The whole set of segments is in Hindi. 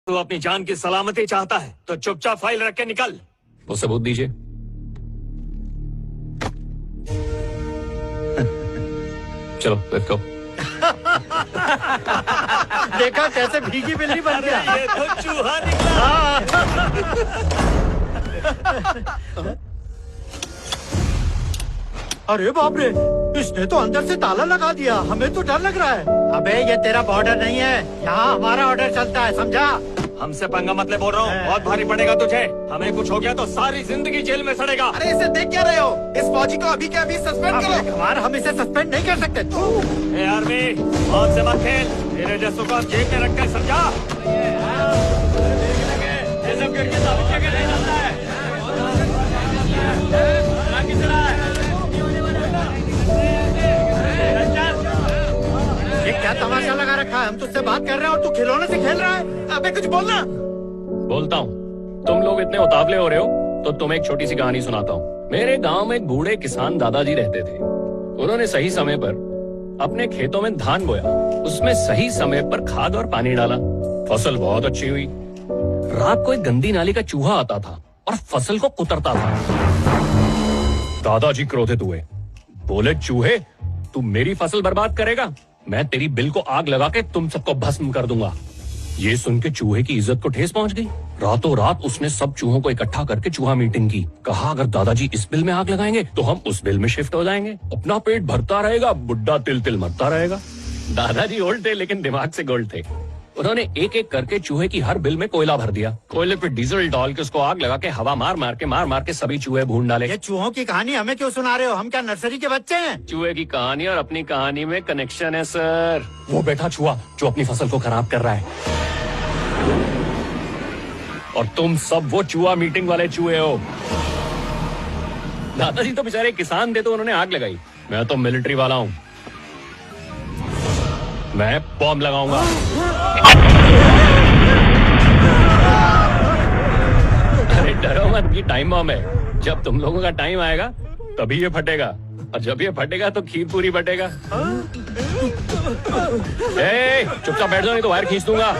तू अपनी जान की सलामती चाहता है तो चुपचाप फाइल रख के निकल। वो सबूत दीजिए। चलो लेट्स गो। देखा कैसे भीगी बिल्ली बन गया। ये तो चूहा निकला। अरे बाप रे, इसने तो अंदर से ताला लगा दिया। हमें तो डर लग रहा है। अबे ये तेरा बॉर्डर नहीं है, यहाँ हमारा ऑर्डर चलता है, समझा? हमसे पंगा मत ले बोल रहा हूँ, बहुत भारी पड़ेगा तुझे। हमें कुछ हो गया तो सारी जिंदगी जेल में सड़ेगा। अरे इसे देख क्या रहे हो? इस फौजी को अभी के अभी सस्पेंड करो। हमारा हम इसे सस्पेंड नहीं कर सकते। ए आर्मी, मौत से मत खेल। तेरे जैसों को जेल में रख के समझा। ये क्या तमाशा लगा रखा है? हम तुझसे बात कर रहे हैं और तू खिलौने से खेल रहा है। अबे कुछ बोलना। बोलता हूँ, तुम लोग इतने उतावले हो रहे हो तो तुम्हें एक छोटी सी कहानी सुनाता हूँ। मेरे गांव में एक बूढ़े किसान दादाजी रहते थे। उन्होंने सही समय पर अपने खेतों में धान बोया, उसमें सही समय पर खाद और पानी डाला, फसल बहुत अच्छी हुई। रात को एक गंदी नाली का चूहा आता था और फसल को कुतरता था। दादाजी क्रोधित हुए, बोले चूहे तू मेरी फसल बर्बाद करेगा, मैं तेरी बिल को आग लगा के तुम सबको भस्म कर दूंगा। ये सुन के चूहे की इज्जत को ठेस पहुंच गई। रातों रात उसने सब चूहों को इकट्ठा करके चूहा मीटिंग की। कहा अगर दादाजी इस बिल में आग लगाएंगे तो हम उस बिल में शिफ्ट हो जाएंगे, अपना पेट भरता रहेगा, बुड्ढा तिल तिल मरता रहेगा। दादाजी ओल्ड थे लेकिन दिमाग से गोल्ड थे। उन्होंने एक एक करके चूहे की हर बिल में कोयला भर दिया। कोयले पे डीजल डाल के उसको आग लगा के हवा मार मार के सभी चूहे भून डाले। ये चूहों की कहानी हमें क्यों सुना रहे हो? हम क्या नर्सरी के बच्चे हैं? चूहे की कहानी और अपनी कहानी में कनेक्शन है सर। वो बैठा चूहा जो अपनी फसल को खराब कर रहा है, और तुम सब वो चूहा मीटिंग वाले चूहे हो। दादाजी तो बेचारे किसान थे तो उन्होंने आग लगाई। मैं तो मिलिट्री वाला हूँ, मैं बॉम्ब लगाऊंगा। अरे डरो मत, ये टाइम बॉम्ब है। जब तुम लोगों का टाइम आएगा तभी ये फटेगा, और जब ये फटेगा तो खीर पूरी फटेगा। चुपचाप बैठ जाओ नहीं तो वायर खींच दूंगा।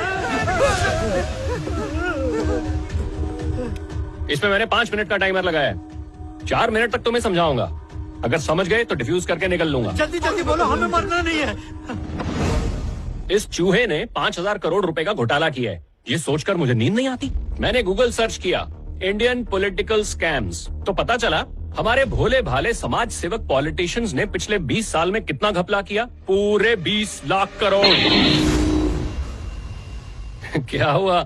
इसमें मैंने 5 मिनट का टाइमर लगाया है। 4 मिनट तक तुम्हें समझाऊंगा, अगर समझ गए तो डिफ्यूज करके निकल लूंगा। जल्दी जल्दी बोलो, हमें मरना नहीं है। इस चूहे ने 5,000 करोड़ रुपए का घोटाला किया है। ये सोचकर मुझे नींद नहीं आती। मैंने गूगल सर्च किया इंडियन पॉलिटिकल स्कैम्स, तो पता चला हमारे भोले भाले समाज सेवक पॉलिटिशियंस ने पिछले 20 साल में कितना घपला किया? पूरे 20 लाख करोड़। क्या हुआ,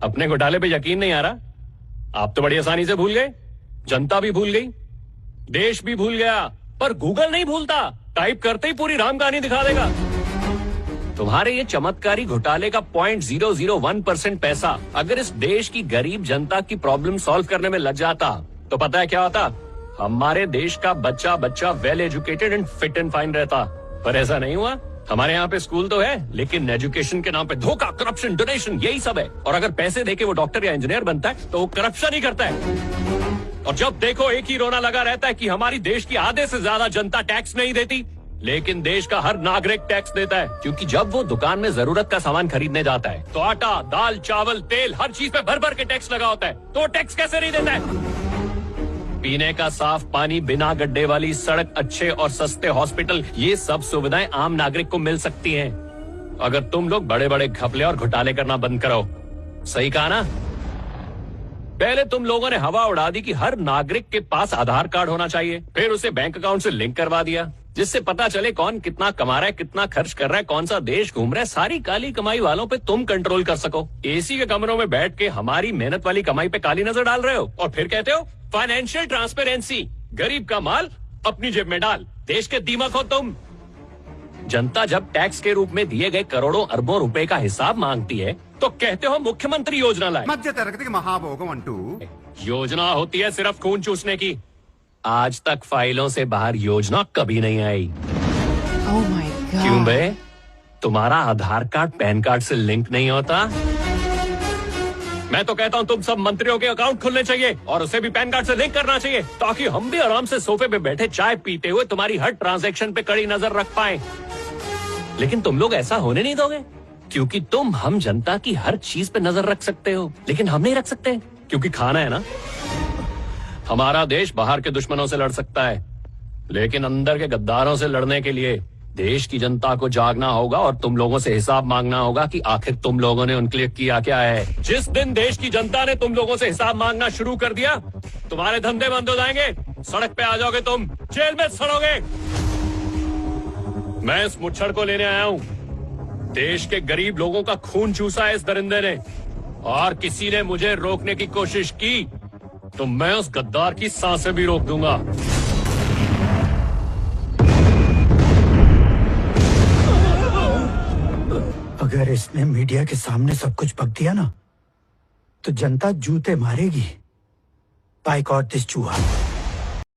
अपने घोटाले पे यकीन नहीं आ रहा? आप तो बड़ी आसानी से भूल गए, जनता भी भूल गई, देश भी भूल गया, पर गूगल नहीं भूलता। टाइप करते ही पूरी राम कहानी दिखा देगा। तुम्हारे ये चमत्कारी घोटाले का 0.001% पैसा अगर इस देश की गरीब जनता की प्रॉब्लम सॉल्व करने में लग जाता तो पता है क्या होता? हमारे देश का बच्चा बच्चा well educated and fit and fine रहता। पर ऐसा नहीं हुआ। हमारे यहाँ पे स्कूल तो है लेकिन एजुकेशन के नाम पे धोखा, करप्शन, डोनेशन, यही सब है। और अगर पैसे देके वो डॉक्टर या इंजीनियर बनता है तो वो करप्शन ही करता है। और जब देखो एक ही रोना लगा रहता है कि हमारी देश की आधे से ज्यादा जनता टैक्स नहीं देती, लेकिन देश का हर नागरिक टैक्स देता है। क्योंकि जब वो दुकान में जरूरत का सामान खरीदने जाता है तो आटा, दाल, चावल, तेल, हर चीज पे भर भर के टैक्स लगा होता है, तो टैक्स कैसे नहीं देता है? पीने का साफ पानी, बिना गड्ढे वाली सड़क, अच्छे और सस्ते हॉस्पिटल, ये सब सुविधाएं आम नागरिक को मिल सकती हैं अगर तुम लोग बड़े बड़े घपले और घोटाले करना बंद करो। सही कहा ना? पहले तुम लोगों ने हवा उड़ा दी कि हर नागरिक के पास आधार कार्ड होना चाहिए, फिर उसे बैंक अकाउंट से लिंक करवा दिया जिससे पता चले कौन कितना कमा रहा है, कितना खर्च कर रहा है, कौन सा देश घूम रहा है। सारी काली कमाई वालों पे तुम कंट्रोल कर सको। एसी के कमरों में बैठ के हमारी मेहनत वाली कमाई पे काली नजर डाल रहे हो और फिर कहते हो फाइनेंशियल ट्रांसपेरेंसी। गरीब का माल अपनी जेब में डाल, देश के दीमक हो तुम। जनता जब टैक्स के रूप में दिए गए करोड़ों अरबों रुपए का हिसाब मांगती है तो कहते हो मुख्यमंत्री योजना लाए। मध्य तरगति महाभोगम अंटू योजना होती है सिर्फ खून चूसने की। आज तक फाइलों से बाहर योजना कभी नहीं आई। Oh my God. क्यों बे? तुम्हारा आधार कार्ड पैन कार्ड से लिंक नहीं होता? मैं तो कहता हूँ तुम सब मंत्रियों के अकाउंट खुलने चाहिए और उसे भी पैन कार्ड से लिंक करना चाहिए ताकि हम भी आराम से सोफे पे बैठे चाय पीते हुए तुम्हारी हर ट्रांजैक्शन पे कड़ी नजर रख पाए। लेकिन तुम लोग ऐसा होने नहीं दोगे। क्योंकि तुम हम जनता की हर चीज पे नजर रख सकते हो, लेकिन हम नहीं रख सकते क्योंकि खाना है ना। हमारा देश बाहर के दुश्मनों से लड़ सकता है, लेकिन अंदर के गद्दारों से लड़ने के लिए देश की जनता को जागना होगा और तुम लोगों से हिसाब मांगना होगा कि आखिर तुम लोगों ने उनके लिए किया क्या है। जिस दिन देश की जनता ने तुम लोगों से हिसाब मांगना शुरू कर दिया, तुम्हारे धंधे बंद हो जाएंगे, सड़क पे आ जाओगे, तुम जेल में सड़ोगे। मैं इस मुच्छड़ को लेने आया हूं। देश के गरीब लोगों का खून चूसा है इस दरिंदे ने, और किसी ने मुझे रोकने की कोशिश की तो मैं उस गद्दार की सांसें भी रोक दूंगा। अगर इसने मीडिया के सामने सब कुछ बक दिया ना, तो जनता जूते मारेगी। बाइकआउट दिस चूहा।